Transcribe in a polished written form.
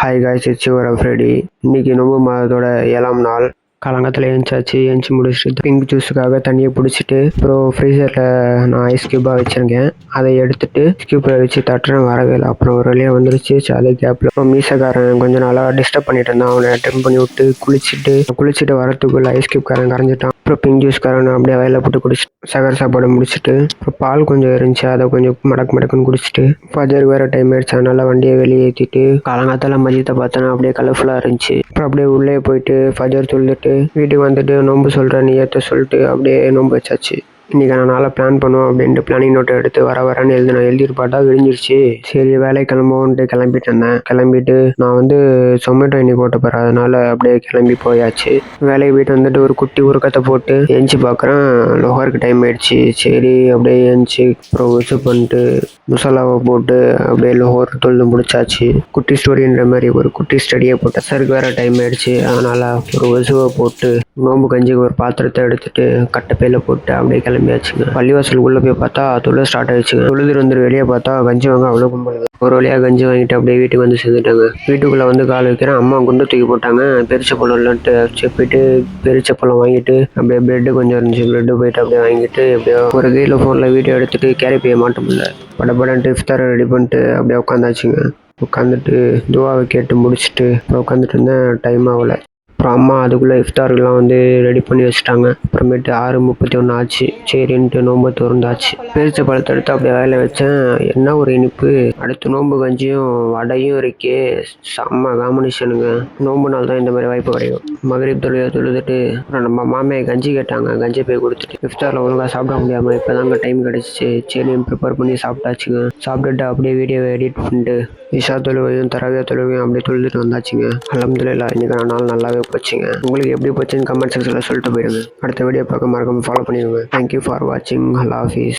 Hi guys, it's your Freddy. இன்னைக்கு நோம்பு மாதத்தோட 7ஆம் நாள். காலங்காத்தில் எழுந்துச்சி முடிச்சுட்டு பிங்க் ஜூஸுக்காக தண்ணியை பிடிச்சிட்டு அப்புறம் ஃப்ரீசரில் நான் ஐஸ் க்யூப்பாக வச்சுருக்கேன். அதை எடுத்துட்டு க்யூப்பில் வச்சு தட்டுறேன், வரவே இல்லை. அப்புறம் ஒரு வழியாக வந்துருச்சு. அதே கேப்பில் அப்புறம் மீசக்காரன் கொஞ்சம் நாளாக டிஸ்டர்ப் பண்ணிட்டு இருந்தான். அவனை ட்ரிம் பண்ணி விட்டு குளிச்சுட்டு வரத்துக்குள்ளே ஐஸ் க்யூப்காரன் கரைஞ்சிட்டான். அப்புறம் பிங்க் ஜூஸ்காரன் அப்படியே வயலில் போட்டு குடிச்சிட்டு சகர் சாப்பாடு முடிச்சுட்டு அப்புறம் பால் கொஞ்சம் இருந்துச்சு, அதை கொஞ்சம் மடக்குன்னு குடிச்சிட்டு ஃபஜருக்கு வேறு டைம் ஆயிடுச்சு. அதனால வண்டியை வெளியே ஏற்றிட்டு காலங்காத்தால மதியத்தை பார்த்தோன்னா அப்படியே கலர்ஃபுல்லாக இருந்துச்சு. அப்புறம் அப்படியே உள்ளே போயிட்டு ஃபஜர் தொழுதுட்டு வீட்டுக்கு வந்துட்டு நோன்பு சொல்கிற நியத்தை சொல்லிட்டு அப்படியே நோன்பு வச்சாச்சு. இன்றைக்கான நாளை பிளான் பண்ணுவோம் அப்படின்ட்டு பிளானிங் நோட்டை எடுத்து வரேன்னு எழுதிட்டு பார்த்தா விடிஞ்சிருச்சு. சரி வேலை கிளம்புவோன்ட்டு கிளம்பிட்டு இருந்தேன். கிளம்பிட்டு நான் வந்து சொமேட்டோ இன்னைக்கு ஓட்ட போகிறேன், அதனால அப்படியே கிளம்பி போயாச்சு. வேலைக்கு போயிட்டு வந்துட்டு ஒரு குட்டி உருக்கத்தை போட்டு ஏஞ்சி பார்க்குறேன், லோஹருக்கு டைம் ஆயிடுச்சு. சரி அப்படியே ஏஞ்சி அப்புறம் வச்சு பண்ணிட்டு மசாலாவை போட்டு அப்படியே லோஹர் தொழுது முடிச்சாச்சு. குட்டி ஸ்டோரின்ற மாதிரி ஒரு குட்டி ஸ்டடியை போட்டேன். சருக்கு வேறு டைம் ஆயிடுச்சு, அதனால் ஒரு வசுவை போட்டு நோம்பு கஞ்சிக்கு ஒரு பாத்திரத்தை எடுத்துட்டு கட்டைப்பையில் போட்டு அப்படியே கிளம்பியாச்சுங்க. பள்ளிவாசலுக்குள்ளே போய் பார்த்தா தொழுது ஸ்டார்ட் ஆயிடுச்சுங்க. தொழுது வந்துட்டு வெளியே பார்த்தா கஞ்சி வாங்க அவ்வளோ கும்பல். ஒரு வழியாக கஞ்சி வாங்கிட்டு அப்படியே வீட்டுக்கு வந்து சேர்ந்துட்டாங்க. வீட்டுக்குள்ளே வந்து கால் வைக்கிறேன், அம்மா குண்டு தூக்கி போட்டாங்க. பெரிச்ச பழம் இல்லைன்ட்டு போயிட்டு பெரிச்ச பழம் வாங்கிட்டு அப்படியே பிரெட்டு கொஞ்சம் இருந்துச்சு, பிரெட்டு போயிட்டு அப்படியே வாங்கிட்டு எப்படியோ ஒரு கையில் ஃபோனில் வீடியோ எடுத்துட்டு கேரி பைய மாட்ட முடியல. படப்படன்ட்டு இஃப்தாரை ரெடி பண்ணிட்டு அப்படியே உட்காந்தாச்சுங்க. உட்காந்துட்டு துவாவை கேட்டு முடிச்சுட்டு அப்புறம் உட்காந்துட்டு இருந்தேன். டைம் ஆகலை. அப்புறம் அம்மா அதுக்குள்ளே இஃப்தாருக்கெலாம் வந்து ரெடி பண்ணி வச்சுட்டாங்க. அப்புறமேட்டு 6:31 ஆச்சு. சரின்ட்டு நோம்பு திறந்தாச்சு. பேரிச்ச பழத்தை எடுத்து அப்படியே வேலை வச்சேன். என்ன ஒரு இனிப்பு! அடுத்து நோம்பு கஞ்சியும் வடையும் இருக்கே, செம்ம காம்பினேஷனுங்க. நோம்பு நாள் தான் இந்த மாதிரி வாய்ப்பு கிடைக்கும். மகரிப் தொழுதுட்டு அப்புறம் நம்ம மாமையை கஞ்சி கேட்டாங்க. கஞ்சி போய் கொடுத்துட்டு இஃப்தாரில் ஒழுங்காக சாப்பிட முடியாமல் இப்போ தாங்க டைம் கிடச்சிச்சு. சரின்னு ப்ரிப்பேர் பண்ணி சாப்பிட்டாச்சுங்க. சாப்பிட்டுட்டு அப்படியே வீடியோவை எடிட் பண்ணிட்டு இஷா தொழுவையும் தராவியா தொழுவையும் அப்படியே தொழுதுட்டு வந்தாச்சுங்க. அல்ஹம்துலில்லாஹ், இன்னைக்கான நாள் நல்லாவே போச்சுங்க. உங்களுக்கு எப்படி போச்சுன்னு கமெண்ட் செக்ஷனில் சொல்லிட்டு போயிடுங்க. அடுத்த வீடியோ பார்க்க மறக்காம ஃபாலோ பண்ணிடுங்க. தேங்க்யூ ஃபார் வாட்சிங். அல்லாஹ் ஹாஃபிஸ்.